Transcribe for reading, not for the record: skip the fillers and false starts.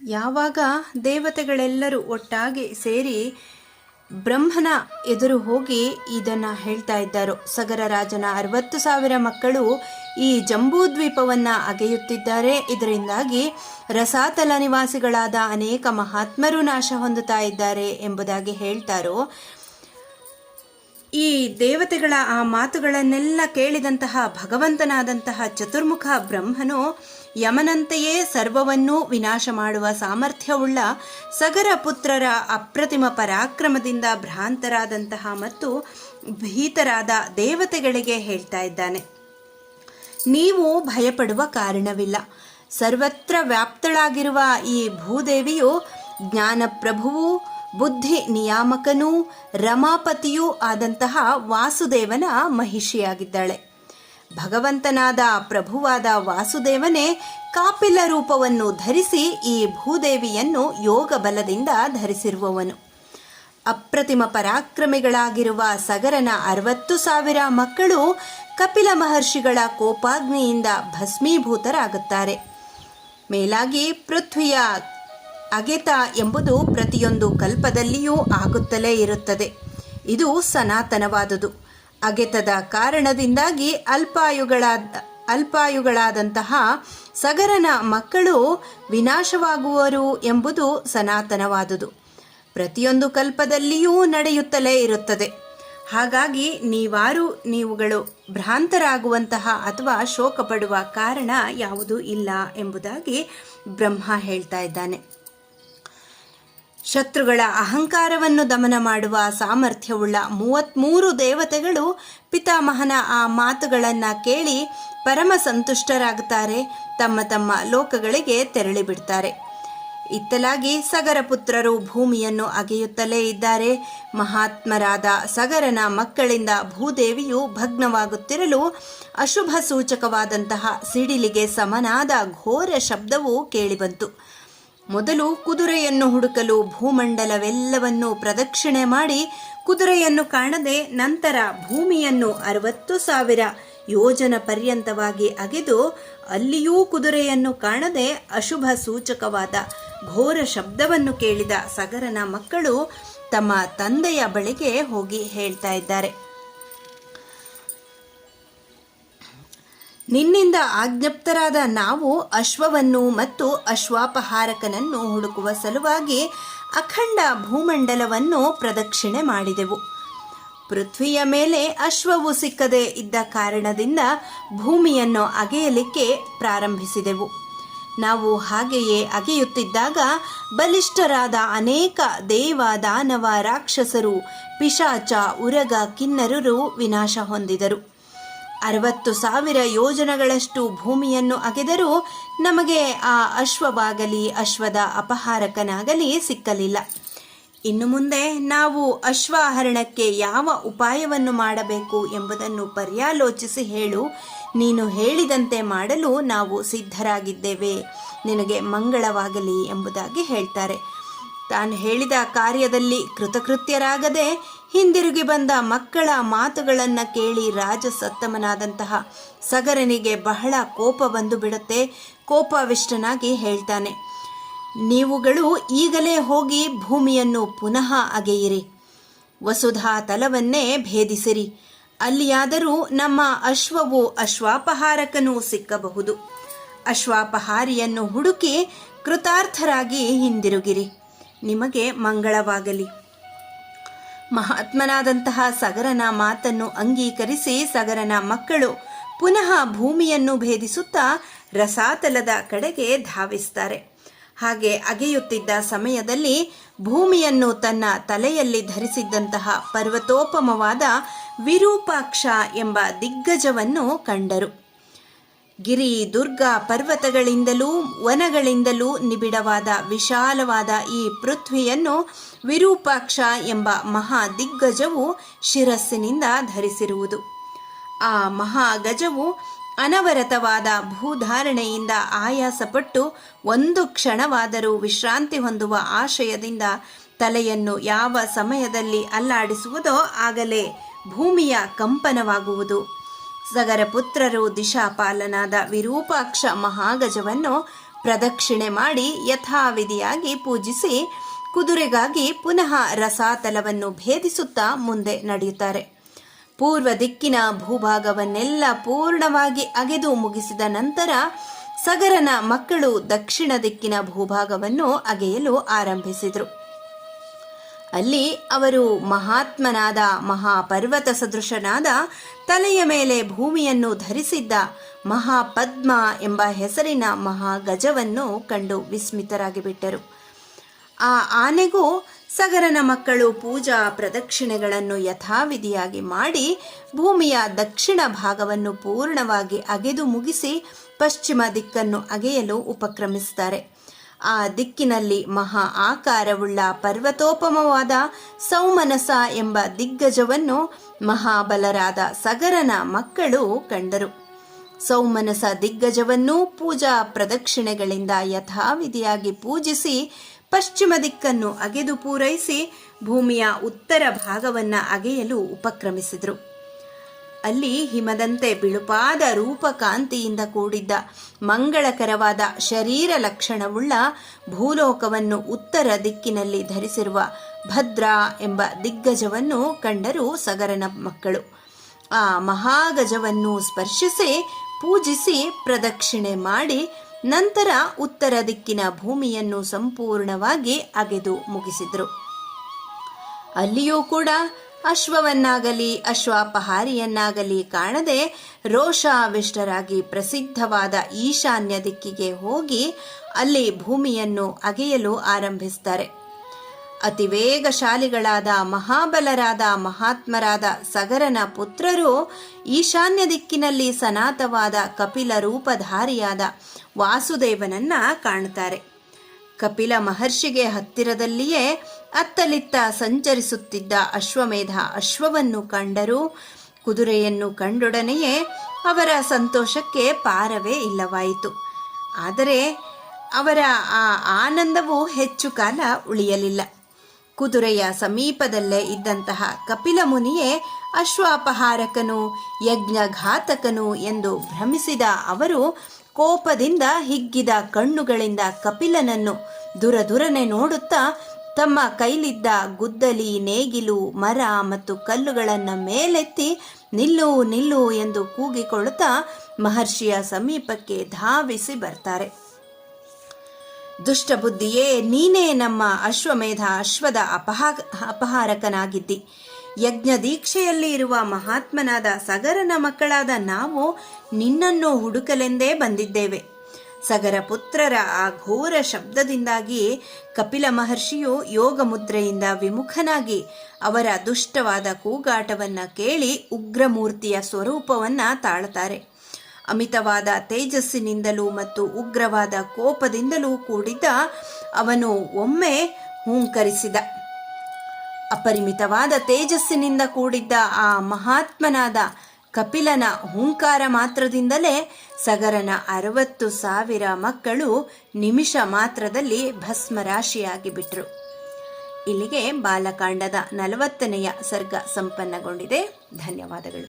ಯಾವಾಗ ದೇವತೆಗಳೆಲ್ಲರೂ ಒಟ್ಟಾಗಿ ಸೇರಿ ಬ್ರಹ್ಮನ ಎದುರು ಹೋಗಿ ಇದನ್ನು ಹೇಳ್ತಾ ಇದ್ದಾರೋ, ಸಗರ ರಾಜನ 60,000 ಮಕ್ಕಳು ಈ ಜಂಬೂದ್ವೀಪವನ್ನು ಅಗೆಯುತ್ತಿದ್ದಾರೆ, ಇದರಿಂದಾಗಿ ರಸಾತಲ ನಿವಾಸಿಗಳಾದ ಅನೇಕ ಮಹಾತ್ಮರು ನಾಶ ಹೊಂದುತ್ತಾ ಇದ್ದಾರೆ ಎಂಬುದಾಗಿ ಹೇಳ್ತಾರೋ, ಈ ದೇವತೆಗಳ ಆ ಮಾತುಗಳನ್ನೆಲ್ಲ ಕೇಳಿದಂತಹ ಭಗವಂತನಾದಂತಹ ಚತುರ್ಮುಖ ಬ್ರಹ್ಮನು ಯಮನಂತೆಯೇ ಸರ್ವವನ್ನೂ ವಿನಾಶ ಮಾಡುವ ಸಾಮರ್ಥ್ಯವುಳ್ಳ ಸಗರ ಪುತ್ರರ ಅಪ್ರತಿಮ ಪರಾಕ್ರಮದಿಂದ ಭ್ರಾಂತರಾದಂತಹ ಮತ್ತು ಭೀತರಾದ ದೇವತೆಗಳಿಗೆ ಹೇಳ್ತಾ ಇದ್ದಾನೆ, ನೀವು ಭಯಪಡುವ ಕಾರಣವಿಲ್ಲ. ಸರ್ವತ್ರ ವ್ಯಾಪ್ತಳಾಗಿರುವ ಈ ಭೂದೇವಿಯು ಜ್ಞಾನಪ್ರಭುವು, ಬುದ್ಧಿ ನಿಯಾಮಕನೂ ರಮಾಪತಿಯೂ ಆದಂತಹ ವಾಸುದೇವನ ಮಹಿಷಿಯಾಗಿದ್ದಾಳೆ. ಭಗವಂತನಾದ ಪ್ರಭುವಾದ ವಾಸುದೇವನೇ ಕಾಪಿಲ ರೂಪವನ್ನು ಧರಿಸಿ ಈ ಭೂದೇವಿಯನ್ನು ಯೋಗ ಬಲದಿಂದ ಧರಿಸಿರುವವನು. ಅಪ್ರತಿಮ ಪರಾಕ್ರಮಿಗಳಾಗಿರುವ ಸಗರನ 60,000 ಮಕ್ಕಳು ಕಪಿಲ ಮಹರ್ಷಿಗಳ ಕೋಪಾಗ್ನಿಯಿಂದ ಭಸ್ಮೀಭೂತರಾಗುತ್ತಾರೆ. ಮೇಲಾಗಿ ಪೃಥ್ವಿಯ ಅಗೆತ ಎಂಬುದು ಪ್ರತಿಯೊಂದು ಕಲ್ಪದಲ್ಲಿಯೂ ಆಗುತ್ತಲೇ ಇರುತ್ತದೆ. ಇದು ಸನಾತನವಾದುದು. ಅಗೆತದ ಕಾರಣದಿಂದಾಗಿ ಅಲ್ಪಾಯುಗಳಾದಂತಹ ಸಗರನ ಮಕ್ಕಳು ವಿನಾಶವಾಗುವರು ಎಂಬುದು ಸನಾತನವಾದುದು. ಪ್ರತಿಯೊಂದು ಕಲ್ಪದಲ್ಲಿಯೂ ನಡೆಯುತ್ತಲೇ ಇರುತ್ತದೆ. ಹಾಗಾಗಿ ನೀವುಗಳು ಭ್ರಾಂತರಾಗುವಂತಹ ಅಥವಾ ಶೋಕ ಪಡುವ ಕಾರಣ ಯಾವುದೂ ಇಲ್ಲ ಎಂಬುದಾಗಿ ಬ್ರಹ್ಮ ಹೇಳ್ತಾ ಇದ್ದಾನೆ. ಶತ್ರುಗಳ ಅಹಂಕಾರವನ್ನು ದಮನ ಮಾಡುವ ಸಾಮರ್ಥ್ಯವುಳ್ಳ 33 ದೇವತೆಗಳು ಪಿತಾಮಹನ ಆ ಮಾತುಗಳನ್ನು ಕೇಳಿ ಪರಮ ಸಂತುಷ್ಟರಾಗುತ್ತಾರೆ, ತಮ್ಮ ತಮ್ಮ ಲೋಕಗಳಿಗೆ ತೆರಳಿ ಬಿಡ್ತಾರೆ. ಇತ್ತಲಾಗಿ ಸಗರ ಪುತ್ರರು ಭೂಮಿಯನ್ನು ಅಗೆಯುತ್ತಲೇ ಇದ್ದಾರೆ. ಮಹಾತ್ಮರಾದ ಸಗರನ ಮಕ್ಕಳಿಂದ ಭೂದೇವಿಯು ಭಗ್ನವಾಗುತ್ತಿರಲು ಅಶುಭ ಸೂಚಕವಾದಂತಹ ಸಿಡಿಲಿಗೆ ಸಮನಾದ ಘೋರ ಶಬ್ದವು ಕೇಳಿಬಂತು. ಮೊದಲು ಕುದುರೆಯನ್ನು ಹುಡುಕಲು ಭೂಮಂಡಲವೆಲ್ಲವನ್ನು ಪ್ರದಕ್ಷಿಣೆ ಮಾಡಿ ಕುದುರೆಯನ್ನು ಕಾಣದೆ, ನಂತರ ಭೂಮಿಯನ್ನು 60,000 ಯೋಜನ ಪರ್ಯಂತವಾಗಿ ಅಗೆದು ಅಲ್ಲಿಯೂ ಕುದುರೆಯನ್ನು ಕಾಣದೆ ಅಶುಭ ಸೂಚಕವಾದ ಘೋರ ಶಬ್ದವನ್ನು ಕೇಳಿದ ಸಗರನ ಮಕ್ಕಳು ತಮ್ಮ ತಂದೆಯ ಬಳಿಗೆ ಹೋಗಿ ಹೇಳ್ತಾ ಇದ್ದಾರೆ, ನಿನ್ನಿಂದ ಆಜ್ಞಪ್ತರಾದ ನಾವು ಅಶ್ವವನ್ನು ಮತ್ತು ಅಶ್ವಾಪಹಾರಕನನ್ನು ಹುಡುಕುವ ಸಲುವಾಗಿ ಅಖಂಡ ಭೂಮಂಡಲವನ್ನು ಪ್ರದಕ್ಷಿಣೆ ಮಾಡಿದೆವು. ಪೃಥ್ವಿಯ ಮೇಲೆ ಅಶ್ವವು ಸಿಕ್ಕದೆ ಇದ್ದ ಕಾರಣದಿಂದ ಭೂಮಿಯನ್ನು ಅಗೆಯಲಿಕ್ಕೆ ಪ್ರಾರಂಭಿಸಿದೆವು. ನಾವು ಹಾಗೆಯೇ ಅಗೆಯುತ್ತಿದ್ದಾಗ ಬಲಿಷ್ಠರಾದ ಅನೇಕ ದೇವ ದಾನವ ರಾಕ್ಷಸರು, ಪಿಶಾಚ, ಉರಗ, ಕಿನ್ನರರು ವಿನಾಶ ಹೊಂದಿದರು. 60,000 ಯೋಜನಗಳಷ್ಟು ಭೂಮಿಯನ್ನು ಅಗೆದರೂ ನಮಗೆ ಆ ಅಶ್ವವಾಗಲಿ ಅಶ್ವದ ಅಪಹಾರಕನಾಗಲಿ ಸಿಕ್ಕಲಿಲ್ಲ. ಇನ್ನು ಮುಂದೆ ನಾವು ಅಶ್ವಾಹರಣಕ್ಕೆ ಯಾವ ಉಪಾಯವನ್ನು ಮಾಡಬೇಕು ಎಂಬುದನ್ನು ಪರ್ಯಾಲೋಚಿಸಿ ಹೇಳು. ನೀನು ಹೇಳಿದಂತೆ ಮಾಡಲು ನಾವು ಸಿದ್ಧರಾಗಿದ್ದೇವೆ, ನಿನಗೆ ಮಂಗಳವಾಗಲಿ ಎಂಬುದಾಗಿ ಹೇಳ್ತಾರೆ. ತಾನು ಹೇಳಿದ ಕಾರ್ಯದಲ್ಲಿ ಕೃತಕೃತ್ಯರಾಗದೆ ಹಿಂದಿರುಗಿ ಬಂದ ಮಕ್ಕಳ ಮಾತುಗಳನ್ನು ಕೇಳಿ ರಾಜಸತ್ತಮನಾದಂತಹ ಸಗರನಿಗೆ ಬಹಳ ಕೋಪ ಬಂದು ಬಿಡುತ್ತೆ. ಕೋಪಾವಿಷ್ಟನಾಗಿ ಹೇಳ್ತಾನೆ, ನೀವುಗಳು ಈಗಲೇ ಹೋಗಿ ಭೂಮಿಯನ್ನು ಪುನಃ ಅಗೆಯಿರಿ, ವಸುಧಾ ತಲವನ್ನೇ ಭೇದಿಸಿರಿ. ಅಲ್ಲಿಯಾದರೂ ನಮ್ಮ ಅಶ್ವವು ಅಶ್ವಾಪಹಾರಕನೂ ಸಿಕ್ಕಬಹುದು. ಅಶ್ವಾಪಹಾರಿಯನ್ನು ಹುಡುಕಿ ಕೃತಾರ್ಥರಾಗಿ ಹಿಂದಿರುಗಿರಿ, ನಿಮಗೆ ಮಂಗಳವಾಗಲಿ. ಮಹಾತ್ಮನಾದಂತಹ ಸಗರನ ಮಾತನ್ನು ಅಂಗೀಕರಿಸಿ ಸಗರನ ಮಕ್ಕಳು ಪುನಃ ಭೂಮಿಯನ್ನು ಭೇದಿಸುತ್ತಾ ರಸಾತಲದ ಕಡೆಗೆ ಧಾವಿಸ್ತಾರೆ. ಹಾಗೆ ಅಗೆಯುತ್ತಿದ್ದ ಸಮಯದಲ್ಲಿ ಭೂಮಿಯನ್ನು ತನ್ನ ತಲೆಯಲ್ಲಿ ಧರಿಸಿದ್ದಂತಹ ಪರ್ವತೋಪಮವಾದ ವಿರೂಪಾಕ್ಷ ಎಂಬ ದಿಗ್ಗಜವನ್ನು ಕಂಡರು. ಗಿರಿ ದುರ್ಗ ಪರ್ವತಗಳಿಂದಲೂ ವನಗಳಿಂದಲೂ ನಿಬಿಡವಾದ ವಿಶಾಲವಾದ ಈ ಪೃಥ್ವಿಯನ್ನು ವಿರೂಪಾಕ್ಷ ಎಂಬ ಮಹಾ ದಿಗ್ಗಜವು ಶಿರಸ್ಸಿನಿಂದ ಧರಿಸಿರುವುದು. ಆ ಮಹಾಗಜವು ಅನವರತವಾದ ಭೂಧಾರಣೆಯಿಂದ ಆಯಾಸಪಟ್ಟು ಒಂದು ಕ್ಷಣವಾದರೂ ವಿಶ್ರಾಂತಿ ಹೊಂದುವ ಆಶಯದಿಂದ ತಲೆಯನ್ನು ಯಾವ ಸಮಯದಲ್ಲಿ ಅಲ್ಲಾಡಿಸುವುದೋ ಆಗಲೇ ಭೂಮಿಯ ಕಂಪನವಾಗುವುದು. ಸಗರ ಪುತ್ರರು ದಿಶಾಪಾಲನಾದ ವಿರೂಪಾಕ್ಷ ಮಹಾಗಜವನ್ನು ಪ್ರದಕ್ಷಿಣೆ ಮಾಡಿ ಯಥಾವಿಧಿಯಾಗಿ ಪೂಜಿಸಿ ಕುದುರೆಗಾಗಿ ಪುನಃ ರಸಾತಲವನ್ನು ಭೇದಿಸುತ್ತಾ ಮುಂದೆ ನಡೆಯುತ್ತಾರೆ. ಪೂರ್ವ ದಿಕ್ಕಿನ ಭೂಭಾಗವನ್ನೆಲ್ಲ ಪೂರ್ಣವಾಗಿ ಅಗೆದು ಮುಗಿಸಿದ ನಂತರ ಸಗರನ ಮಕ್ಕಳು ದಕ್ಷಿಣ ದಿಕ್ಕಿನ ಭೂಭಾಗವನ್ನು ಅಗೆಯಲು ಆರಂಭಿಸಿದರು. ಅಲ್ಲಿ ಅವರು ಮಹಾತ್ಮನಾದ, ಮಹಾಪರ್ವತ ಸದೃಶನಾದ, ತಲೆಯ ಮೇಲೆ ಭೂಮಿಯನ್ನು ಧರಿಸಿದ್ದ ಮಹಾಪದ್ಮ ಎಂಬ ಹೆಸರಿನ ಮಹಾಗಜವನ್ನು ಕಂಡು ವಿಸ್ಮಿತರಾಗಿ ಬಿಟ್ಟರು. ಆ ಆನೆಗೂ ಸಗರನ ಮಕ್ಕಳು ಪೂಜಾ ಪ್ರದಕ್ಷಿಣೆಗಳನ್ನು ಯಥಾವಿಧಿಯಾಗಿ ಮಾಡಿ ಭೂಮಿಯ ದಕ್ಷಿಣ ಭಾಗವನ್ನು ಪೂರ್ಣವಾಗಿ ಅಗೆದು ಮುಗಿಸಿ ಪಶ್ಚಿಮ ದಿಕ್ಕನ್ನು ಅಗೆಯಲು ಉಪಕ್ರಮಿಸುತ್ತಾರೆ. ಆ ದಿಕ್ಕಿನಲ್ಲಿ ಮಹಾ ಆಕಾರವುಳ್ಳ ಪರ್ವತೋಪಮವಾದ ಸೌಮನಸ ಎಂಬ ದಿಗ್ಗಜವನ್ನು ಮಹಾಬಲರಾದ ಸಗರನ ಮಕ್ಕಳು ಕಂಡರು. ಸೌಮನಸ ದಿಗ್ಗಜವನ್ನು ಪೂಜಾ ಪ್ರದಕ್ಷಿಣೆಗಳಿಂದ ಯಥಾವಿಧಿಯಾಗಿ ಪೂಜಿಸಿ ಪಶ್ಚಿಮ ದಿಕ್ಕನ್ನು ಅಗೆದು ಪೂರೈಸಿ ಭೂಮಿಯ ಉತ್ತರ ಭಾಗವನ್ನು ಅಗೆಯಲು ಉಪಕ್ರಮಿಸಿದರು. ಅಲ್ಲಿ ಹಿಮದಂತೆ ಬಿಳುಪಾದ ರೂಪಕಾಂತಿಯಿಂದ ಕೂಡಿದ್ದ ಮಂಗಳಕರವಾದ ಶರೀರ ಲಕ್ಷಣವುಳ್ಳ ಭೂಲೋಕವನ್ನು ಉತ್ತರ ದಿಕ್ಕಿನಲ್ಲಿ ಧರಿಸಿರುವ ಭದ್ರ ಎಂಬ ದಿಗ್ಗಜವನ್ನು ಕಂಡರು ಸಗರನ ಮಕ್ಕಳು. ಆ ಮಹಾಗಜವನ್ನು ಸ್ಪರ್ಶಿಸಿ ಪೂಜಿಸಿ ಪ್ರದಕ್ಷಿಣೆ ಮಾಡಿ ನಂತರ ಉತ್ತರ ದಿಕ್ಕಿನ ಭೂಮಿಯನ್ನು ಸಂಪೂರ್ಣವಾಗಿ ಅಗೆದು ಮುಗಿಸಿದರು. ಅಲ್ಲಿಯೂ ಕೂಡ ಅಶ್ವವನ್ನಾಗಲಿ ಅಶ್ವಾಪಹಾರಿಯನ್ನಾಗಲಿ ಕಾಣದೆ ರೋಷಾವಿಷ್ಟರಾಗಿ ಪ್ರಸಿದ್ಧವಾದ ಈಶಾನ್ಯ ದಿಕ್ಕಿಗೆ ಹೋಗಿ ಅಲ್ಲಿ ಭೂಮಿಯನ್ನು ಅಗೆಯಲು ಆರಂಭಿಸುತ್ತಾರೆ. ಅತಿ ವೇಗಶಾಲಿಗಳಾದ ಮಹಾಬಲರಾದ ಮಹಾತ್ಮರಾದ ಸಗರನ ಪುತ್ರರು ಈಶಾನ್ಯ ದಿಕ್ಕಿನಲ್ಲಿ ಸನಾತವಾದ ಕಪಿಲ ರೂಪಧಾರಿಯಾದ ವಾಸುದೇವನನ್ನ ಕಾಣುತ್ತಾರೆ. ಕಪಿಲ ಮಹರ್ಷಿಗೆ ಹತ್ತಿರದಲ್ಲಿಯೇ ಅತ್ತಲಿತ್ತ ಸಂಚರಿಸುತ್ತಿದ್ದ ಅಶ್ವಮೇಧ ಅಶ್ವವನ್ನು ಕಂಡರು. ಕುದುರೆಯನ್ನು ಕಂಡೊಡನೆಯೇ ಅವರ ಸಂತೋಷಕ್ಕೆ ಪಾರವೇ ಇಲ್ಲವಾಯಿತು. ಆದರೆ ಅವರ ಆ ಆನಂದವು ಹೆಚ್ಚು ಕಾಲ ಉಳಿಯಲಿಲ್ಲ. ಕುದುರೆಯ ಸಮೀಪದಲ್ಲೇ ಇದ್ದಂತಹ ಕಪಿಲ ಮುನಿಯೇ ಅಶ್ವಾಪಹಾರಕನು, ಯಜ್ಞಘಾತಕನು ಎಂದು ಭ್ರಮಿಸಿದ ಅವರು ಕೋಪದಿಂದ ಹಿಗ್ಗಿದ ಕಣ್ಣುಗಳಿಂದ ಕಪಿಲನನ್ನು ದುರದುರನೆ ನೋಡುತ್ತಾ ತಮ್ಮ ಕೈಲಿದ್ದ ಗುದ್ದಲಿ, ನೇಗಿಲು, ಮರ ಮತ್ತು ಕಲ್ಲುಗಳನ್ನು ಮೇಲೆತ್ತಿ ನಿಲ್ಲು ನಿಲ್ಲು ಎಂದು ಕೂಗಿಕೊಳ್ಳುತ್ತಾ ಮಹರ್ಷಿಯ ಸಮೀಪಕ್ಕೆ ಧಾವಿಸಿ ಬರ್ತಾರೆ. ದುಷ್ಟಬುದ್ಧಿಯೇ, ನೀನೇ ನಮ್ಮ ಅಶ್ವಮೇಧ ಅಶ್ವದ ಅಪಹಾರಕನಾಗಿದ್ದಿ. ಯಜ್ಞ ದೀಕ್ಷೆಯಲ್ಲಿ ಇರುವ ಮಹಾತ್ಮನಾದ ಸಗರನ ಮಕ್ಕಳಾದ ನಾವು ನಿನ್ನನ್ನು ಹುಡುಕಲೆಂದೇ ಬಂದಿದ್ದೇವೆ. ಸಗರ ಪುತ್ರರ ಆ ಘೋರ ಶಬ್ದದಿಂದಾಗಿ ಕಪಿಲ ಮಹರ್ಷಿಯು ಯೋಗ ಮುದ್ರೆಯಿಂದ ವಿಮುಖನಾಗಿ ಅವರ ದುಷ್ಟವಾದ ಕೂಗಾಟವನ್ನು ಕೇಳಿ ಉಗ್ರಮೂರ್ತಿಯ ಸ್ವರೂಪವನ್ನು ತಾಳುತ್ತಾರೆ. ಅಮಿತವಾದ ತೇಜಸ್ಸಿನಿಂದಲೂ ಮತ್ತು ಉಗ್ರವಾದ ಕೋಪದಿಂದಲೂ ಕೂಡಿದ್ದ ಅವನು ಒಮ್ಮೆ ಹೂಂಕರಿಸಿದ. ಅಪರಿಮಿತವಾದ ತೇಜಸ್ಸಿನಿಂದ ಕೂಡಿದ್ದ ಆ ಮಹಾತ್ಮನಾದ ಕಪಿಲನ ಹೂಂಕಾರ ಮಾತ್ರದಿಂದಲೇ ಸಗರನ 60,000 ಮಕ್ಕಳು ನಿಮಿಷ ಮಾತ್ರದಲ್ಲಿ ಭಸ್ಮರಾಶಿಯಾಗಿ ಬಿಟ್ರು. ಇಲ್ಲಿಗೆ ಬಾಲಕಾಂಡದ 40ನೆಯ ಸರ್ಗ ಸಂಪನ್ನಗೊಂಡಿದೆ. ಧನ್ಯವಾದಗಳು.